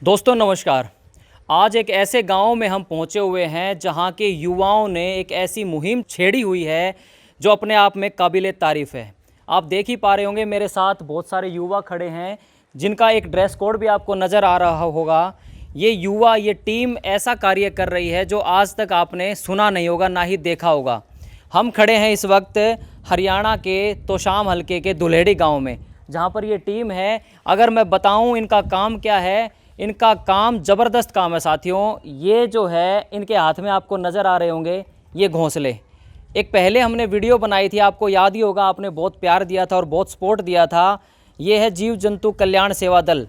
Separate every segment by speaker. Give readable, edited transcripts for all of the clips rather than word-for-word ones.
Speaker 1: दोस्तों नमस्कार। आज एक ऐसे गांव में हम पहुंचे हुए हैं जहां के युवाओं ने एक ऐसी मुहिम छेड़ी हुई है जो अपने आप में काबिले तारीफ़ है। आप देख ही पा रहे होंगे मेरे साथ बहुत सारे युवा खड़े हैं जिनका एक ड्रेस कोड भी आपको नज़र आ रहा होगा। ये युवा, ये टीम ऐसा कार्य कर रही है जो आज तक आपने सुना नहीं होगा, ना ही देखा होगा। हम खड़े हैं इस वक्त हरियाणा के तोशाम हलके के दुल्हेड़ी गाँव में, जहाँ पर ये टीम है। अगर मैं बताऊँ इनका काम क्या है, इनका काम ज़बरदस्त काम है साथियों। ये जो है इनके हाथ में आपको नज़र आ रहे होंगे ये घोंसले। एक पहले हमने वीडियो बनाई थी, आपको याद ही होगा, आपने बहुत प्यार दिया था और बहुत सपोर्ट दिया था। ये है जीव जंतु कल्याण सेवा दल।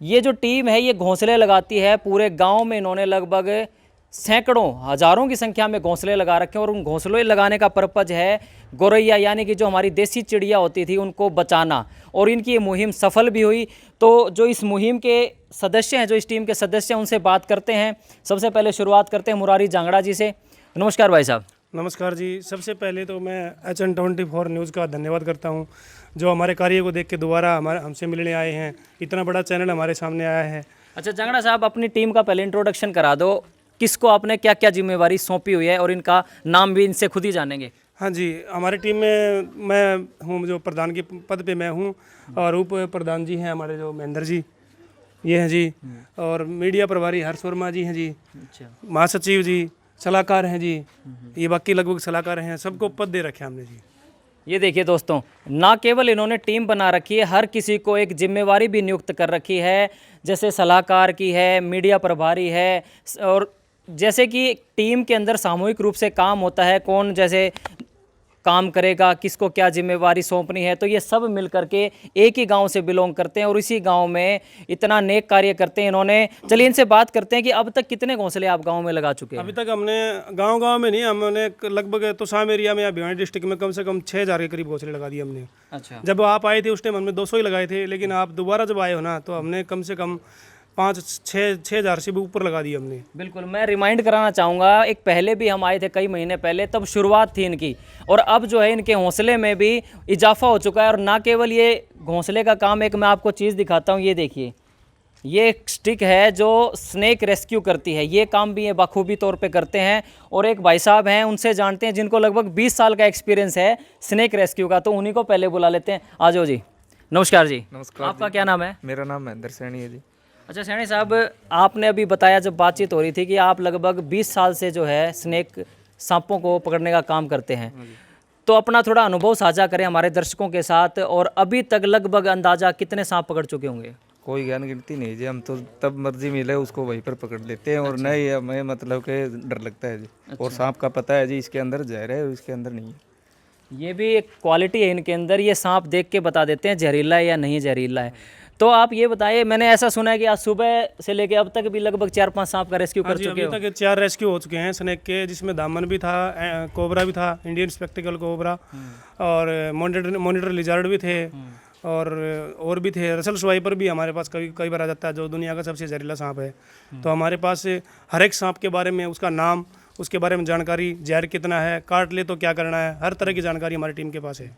Speaker 1: ये जो टीम है ये घोंसले लगाती है पूरे गांव में। इन्होंने लगभग सैकड़ों हज़ारों की संख्या में घोंसले लगा रखे हैं और उन घोंसले लगाने का पर्पज़ है गौरैया यानी कि जो हमारी देसी चिड़िया होती थी उनको बचाना। और इनकी ये मुहिम सफल भी हुई। तो जो इस मुहिम के सदस्य हैं, जो इस टीम के सदस्य हैं, उनसे बात करते हैं। सबसे पहले शुरुआत करते हैं मुरारी जांगड़ा जी से। नमस्कार भाई साहब।
Speaker 2: नमस्कार जी। सबसे पहले तो मैं HN24 न्यूज़ का धन्यवाद करता हूं, जो हमारे कार्य को देख के दोबारा हमसे मिलने आए हैं। इतना बड़ा चैनल हमारे सामने आया है।
Speaker 1: अच्छा जांगड़ा साहब, अपनी टीम का पहले इंट्रोडक्शन करा दो। किसको आपने क्या क्या जिम्मेवारी सौंपी हुई है और इनका नाम भी इनसे खुद ही जानेंगे।
Speaker 2: हाँ जी, हमारी टीम में मैं हूँ, जो प्रधान के पद पे मैं हूँ, और उप प्रधान जी हैं हमारे जो महेंद्र जी, ये हैं जी, और मीडिया प्रभारी हर्ष वर्मा जी हैं जी,
Speaker 1: अच्छा,
Speaker 2: महासचिव जी, सलाहकार हैं जी, ये बाकी लगभग सलाहकार हैं। सबको पद दे रखे हैं हमने जी।
Speaker 1: ये देखिए दोस्तों, ना केवल इन्होंने टीम बना रखी है, हर किसी को एक जिम्मेवारी भी नियुक्त कर रखी है। जैसे सलाहकार की है, मीडिया प्रभारी है, और जैसे कि टीम के अंदर सामूहिक रूप से काम होता है, कौन जैसे काम करेगा, किसको क्या जिम्मेवारी सौंपनी है, तो ये सब मिल करके एक ही गांव से बिलोंग करते हैं और इसी गांव में इतना नेक कार्य करते हैं इन्होंने। चलिए इनसे बात करते हैं कि अब तक कितने घोंसले आप गांव में लगा चुके हैं।
Speaker 2: अभी तक हमने गांव में नहीं, हमने लगभग तोशाम एरिया में या भिवानी डिस्ट्रिक्ट में कम से कम 6000 के करीब घोंसले लगा दिए हमने।
Speaker 1: अच्छा,
Speaker 2: जब आप आए थे उस टाइम हमने 200 ही लगाए थे, लेकिन आप दोबारा जब आए हो ना तो हमने कम से कम 5-6 से भी ऊपर लगा दिए हमने।
Speaker 1: बिल्कुल। मैं रिमाइंड कराना चाहूँगा, एक पहले भी हम आए थे कई महीने पहले, तब शुरुआत थी इनकी, और अब जो है इनके हौसले में भी इजाफा हो चुका है। और ना केवल ये घोंसले का काम, एक मैं आपको चीज़ दिखाता हूँ, ये देखिए, ये एक स्टिक है जो स्नेक रेस्क्यू करती है। ये काम भी ये बखूबी तौर पे करते हैं। और एक भाई साहब हैं, उनसे जानते हैं, जिनको लगभग 20 साल का एक्सपीरियंस है स्नेक रेस्क्यू का, तो उन्हीं को पहले बुला लेते हैं। आ जाओ जी। नमस्कार जी।
Speaker 3: नमस्कार।
Speaker 1: आपका क्या नाम है?
Speaker 3: मेरा नाम महेंद्र सैनी है जी।
Speaker 1: अच्छा सैनी साहब, आपने अभी बताया जब बातचीत हो रही थी कि आप लगभग 20 साल से जो है स्नेक, सांपों को पकड़ने का काम करते हैं, तो अपना थोड़ा अनुभव साझा करें हमारे दर्शकों के साथ। और अभी तक लगभग अंदाजा कितने सांप पकड़ चुके होंगे?
Speaker 3: कोई ज्ञान गिनती नहीं जी, हम तो तब मर्जी मिले उसको वहीं पर पकड़ लेते हैं। और नहीं हमें मतलब के डर लगता है जी। और सांप का पता है जी, इसके अंदर जहर है, इसके अंदर नहीं है।
Speaker 1: ये भी एक क्वालिटी है इनके अंदर, ये सांप देख के बता देते हैं जहरीला है या नहीं जहरीला है। तो आप ये बताइए, मैंने ऐसा सुना है कि आज सुबह से लेके अब तक भी लगभग 4-5 सांप का रेस्क्यू कर चुके हो।
Speaker 2: अभी तक 4 रेस्क्यू हो चुके हैं स्नेक के, जिसमें दामन भी था, कोबरा भी था, इंडियन स्पेक्टिकल कोबरा, और मॉनिटर लिजार्ड भी थे, और भी थे। रसल स्वाइपर भी हमारे पास कई बार आ जाता है, जो दुनिया का सबसे जहरीला सांप है। तो हमारे पास हर एक सांप के बारे में, उसका नाम, उसके बारे में जानकारी, जहर कितना है, काट ले तो क्या करना है, हर तरह की जानकारी हमारी टीम के पास है।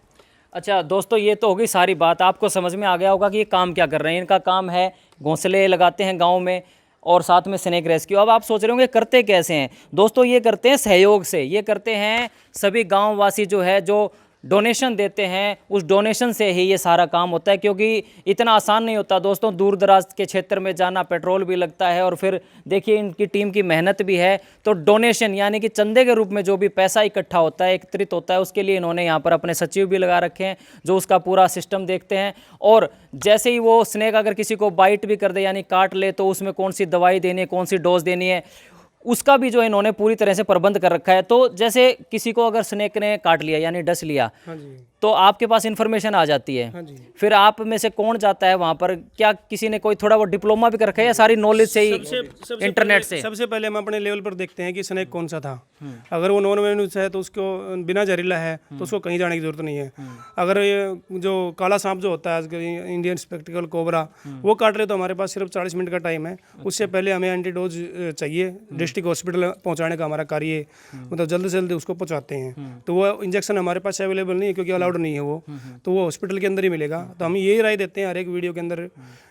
Speaker 1: अच्छा दोस्तों, ये तो होगी सारी बात, आपको समझ में आ गया होगा कि ये काम क्या कर रहे हैं। इनका काम है घोंसले लगाते हैं गांव में और साथ में स्नेक रेस्क्यू। अब आप सोच रहे होंगे करते कैसे हैं। दोस्तों ये करते हैं सहयोग से, ये करते हैं सभी गाँव वासी जो है, जो डोनेशन देते हैं, उस डोनेशन से ही ये सारा काम होता है। क्योंकि इतना आसान नहीं होता दोस्तों, दूर दराज के क्षेत्र में जाना, पेट्रोल भी लगता है, और फिर देखिए इनकी टीम की मेहनत भी है। तो डोनेशन यानी कि चंदे के रूप में जो भी पैसा इकट्ठा होता है, एकत्रित होता है, उसके लिए इन्होंने यहाँ पर अपने सचिव भी लगा रखे हैं जो उसका पूरा सिस्टम देखते हैं। और जैसे ही वो स्नेक अगर किसी को बाइट भी कर दे यानी काट ले, तो उसमें कौन सी दवाई देनी है, कौन सी डोज देनी है, उसका भी जो इन्होंने पूरी तरह से प्रबंध कर रखा है। तो जैसे किसी को अगर स्नेक ने काट लिया यानी डस लिया,
Speaker 2: हाँ जी,
Speaker 1: तो आपके पास इन्फॉर्मेशन आ जाती है।
Speaker 2: हाँ जी।
Speaker 1: फिर आप में से कौन जाता है वहाँ पर? क्या किसी ने कोई थोड़ा वो डिप्लोमा भी कर रखा है या सारी नॉलेज से ही, इंटरनेट से?
Speaker 2: सबसे पहले हम अपने लेवल पर देखते हैं कि स्नेक कौन सा था। अगर वो नॉन वेनस है तो उसको बिना जहरीला है तो उसको कहीं जाने की जरूरत नहीं है। अगर ये जो काला सांप जो होता है इंडियन स्पेक्टिकल कोबरा, वो काट रहे तो हमारे पास सिर्फ 40 मिनट का टाइम है। उससे पहले हमें एंटीडोज चाहिए डिस्ट्रिक्ट हॉस्पिटल पहुंचाने का हमारा कार्य है, मतलब जल्द से जल्द उसको पहुंचाते हैं। तो वो इंजेक्शन हमारे पास अवेलेबल नहीं है क्योंकि अलाउड नहीं है वो, तो वो हॉस्पिटल के अंदर ही मिलेगा। तो हम यही राय देते हैं हर एक वीडियो के अंदर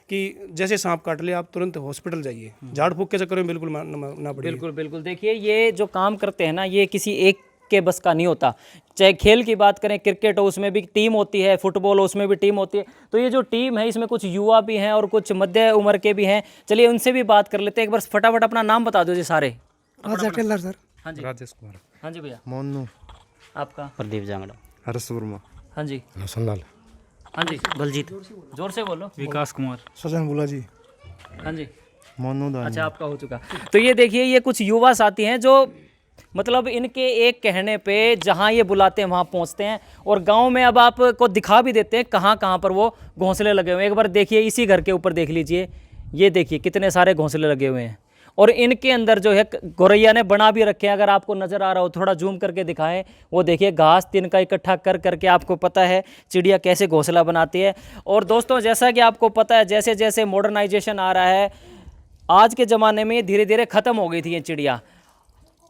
Speaker 2: कि जैसे सांप काट ले आप तुरंत हॉस्पिटल जाइए, झाड़ फूक के चक्कर में बिल्कुल ना पड़िए।
Speaker 1: बिल्कुल बिल्कुल। देखिए ये जो काम करते हैं ना, ये किसी एक के बस का नहीं होता। चाहे खेल की बात करें, क्रिकेट हो उसमें भी टीम होती है, फुटबॉल हो उसमें भी टीम होती है। तो ये जो टीम है इसमें कुछ युवा भी हैं और कुछ मध्य उम्र के भी हैं। चलिए उनसे भी बात कर लेते हैं। एक बार फटाफट अपना नाम बता दो जी सारे।
Speaker 4: सर।
Speaker 1: हाँ जी,
Speaker 5: राजेश कुमार,
Speaker 1: हाँ जी भैया,
Speaker 5: मोनू,
Speaker 1: आपका?
Speaker 6: प्रदीप जांगड़ा,
Speaker 5: हर्ष वर्मा,
Speaker 1: हाँ जी,
Speaker 5: लसनलाल,
Speaker 1: हाँ जी,
Speaker 6: बलजीत,
Speaker 1: जोर से बोलो।
Speaker 5: विकास कुमार,
Speaker 2: सजन बुला जी,
Speaker 1: हाँ जी,
Speaker 5: मोनू दानी।
Speaker 1: अच्छा आपका हो चुका। तो ये देखिए ये कुछ युवा साथी हैं जो मतलब इनके एक कहने पे जहाँ ये बुलाते हैं वहाँ पहुँचते हैं और गांव में अब आपको दिखा भी देते हैं कहाँ कहाँ पर वो घोंसले लगे हुए हैं। एक बार देखिए इसी घर के ऊपर देख लीजिए, ये देखिए कितने सारे घोंसले लगे हुए हैं और इनके अंदर जो है गौरैया ने बना भी रखे हैं। अगर आपको नज़र आ रहा हो थोड़ा जूम करके दिखाएं, वो देखिए घास तिनका इकट्ठा कर करके आपको पता है चिड़िया कैसे घोंसला बनाती है। और दोस्तों जैसा कि आपको पता है जैसे जैसे मॉडर्नाइजेशन आ रहा है, आज के ज़माने में धीरे धीरे ख़त्म हो गई थी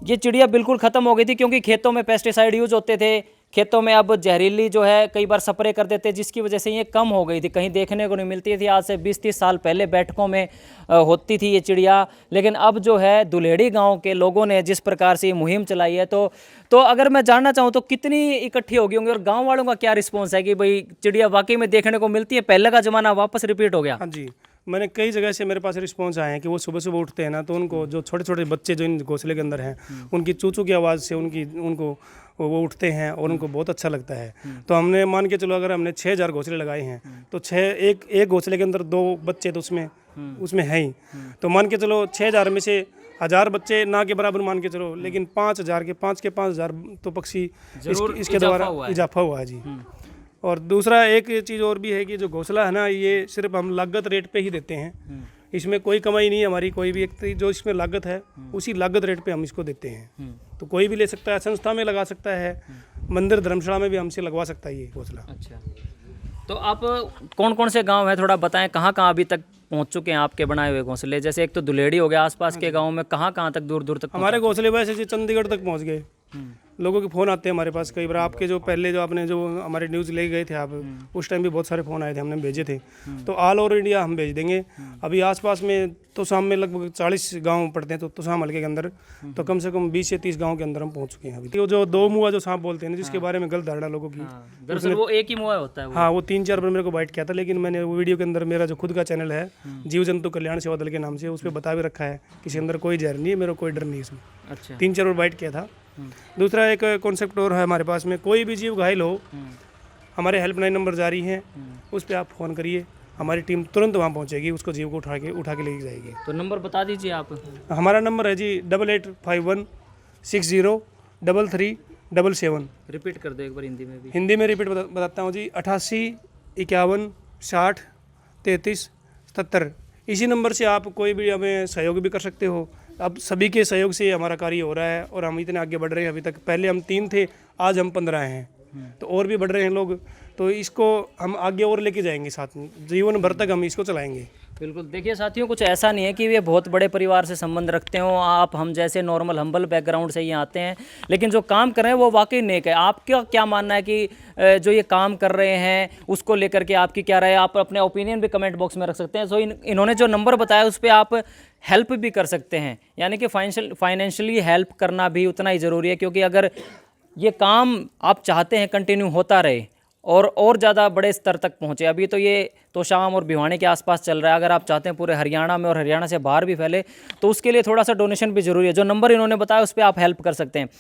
Speaker 1: ये चिड़िया बिल्कुल ख़त्म हो गई थी क्योंकि खेतों में पेस्टिसाइड यूज होते थे, खेतों में अब जहरीली जो है कई बार स्प्रे कर देते, जिसकी वजह से ये कम हो गई थी, कहीं देखने को नहीं मिलती थी। आज से 20-30 साल पहले बैठकों में होती थी ये चिड़िया। लेकिन अब जो है दुल्हेड़ी गांव के लोगों ने जिस प्रकार से ये मुहिम चलाई है, तो अगर मैं जानना चाहूँ तो कितनी इकट्ठी होगी होंगी और गाँव वालों का क्या रिस्पॉन्स है कि भाई चिड़िया वाकई में देखने को मिलती है, पहले का ज़माना वापस रिपीट हो गया?
Speaker 2: हाँ जी, मैंने कई जगह से मेरे पास रिस्पॉन्स आए हैं कि वो सुबह सुबह उठते हैं ना, तो उनको जो छोटे छोटे बच्चे जो इन घोंसले के अंदर हैं उनकी चूचू की आवाज़ से उनको वो उठते हैं और उनको बहुत अच्छा लगता है। तो हमने मान के चलो अगर हमने 6000 घोंसले लगाए हैं तो एक घोंसले के अंदर 2 बच्चे तो उसमें है ही, तो मान के चलो 6000 में से 1000 बच्चे ना के बराबर मान के चलो, लेकिन 5000 के 5000 तो पक्षी इसके द्वारा इजाफा हुआ है जी। और दूसरा एक चीज़ और भी है कि जो घोंसला है ना, ये सिर्फ हम लागत रेट पे ही देते हैं, इसमें कोई कमाई नहीं है हमारी। कोई भी व्यक्ति जो इसमें लागत है उसी लागत रेट पे हम इसको देते हैं, तो कोई भी ले सकता है, संस्था में लगा सकता है, मंदिर धर्मशाला में भी हमसे लगवा सकता है ये घोंसला।
Speaker 1: अच्छा, तो आप कौन कौन से गांव हैं थोड़ा बताएं, कहाँ कहाँ अभी तक पहुंच चुके हैं आपके बनाए हुए घोंसले? जैसे एक तो दुल्हेड़ी हो गया, आसपास के गाँव में कहाँ कहाँ तक दूर दूर तक
Speaker 2: हमारे घोंसले वैसे जी चंडीगढ़ तक पहुँच गए। लोगों के फ़ोन आते हैं हमारे पास कई बार। आपके जो पहले जो आपने जो हमारे न्यूज़ ले गए थे आप, उस टाइम भी बहुत सारे फ़ोन आए थे, हमने भेजे थे। तो ऑल ओवर इंडिया हम भेज देंगे। अभी आसपास में तोशाम में लगभग 40 गांव पड़ते हैं, तो तोशाम हल्के के अंदर तो कम से कम 20 से 30 गांव के अंदर हम पहुंच चुके हैं अभी। तो जो 2 मुआ जो सांप बोलते हैं जिसके बारे में गलत धारणा लोगों की,
Speaker 1: दरअसल वो एक ही मुआ होता है वो।
Speaker 2: हाँ, वो 3-4 बार मेरे को बाइट किया था, लेकिन मैंने वो वीडियो के अंदर मेरा जो खुद का चैनल है जीव जंतु कल्याण सेवा दल के नाम से, उस पर बता भी रखा है किसी अंदर कोई जहर नहीं है, मेरा कोई डर नहीं है इसमें।
Speaker 1: अच्छा,
Speaker 2: 3-4 बार बाइट किया था। दूसरा एक कॉन्सेप्ट और है हमारे पास में, कोई भी जीव घायल हो हमारे हेल्पलाइन नंबर जारी हैं, उस पर आप फ़ोन करिए, हमारी टीम तुरंत वहाँ पहुँचेगी, उसको जीव को उठा के लेके जाएगी।
Speaker 1: तो नंबर बता दीजिए आप।
Speaker 2: हमारा नंबर है जी 8851603377।
Speaker 1: रिपीट कर दो एक बार हिंदी में भी।
Speaker 2: हिंदी में रिपीट बताता हूँ जी, 88 51 60 33 77। इसी नंबर से आप कोई भी हमें सहयोग भी कर सकते हो। अब सभी के सहयोग से हमारा कार्य हो रहा है और हम इतने आगे बढ़ रहे हैं। अभी तक पहले हम 3 थे, आज हम 15 हैं, तो और भी बढ़ रहे हैं लोग। तो इसको हम आगे और लेके जाएंगे, साथ में जीवन भर तक हम इसको चलाएंगे।
Speaker 1: बिल्कुल। देखिए साथियों, कुछ ऐसा नहीं है कि वे बहुत बड़े परिवार से संबंध रखते हो, आप हम जैसे नॉर्मल हम्बल बैकग्राउंड से ही आते हैं, लेकिन जो काम कर रहे हैं वो वाकई नेक है। आपका क्या मानना है कि जो ये काम कर रहे हैं उसको लेकर के आपकी क्या राय है? आप अपने ओपिनियन भी कमेंट बॉक्स में रख सकते हैं। सो इन्होंने जो नंबर बताया उस पर आप हेल्प भी कर सकते हैं, यानी कि फाइनेंशियली हेल्प करना भी उतना ही ज़रूरी है, क्योंकि अगर ये काम आप चाहते हैं कंटिन्यू होता रहे और ज़्यादा बड़े स्तर तक पहुँचे, अभी तो ये तोशाम और भिवानी के आसपास चल रहा है, अगर आप चाहते हैं पूरे हरियाणा में और हरियाणा से बाहर भी फैले तो उसके लिए थोड़ा सा डोनेशन भी ज़रूरी है। जो नंबर इन्होंने बताया उस पर आप हेल्प कर सकते हैं।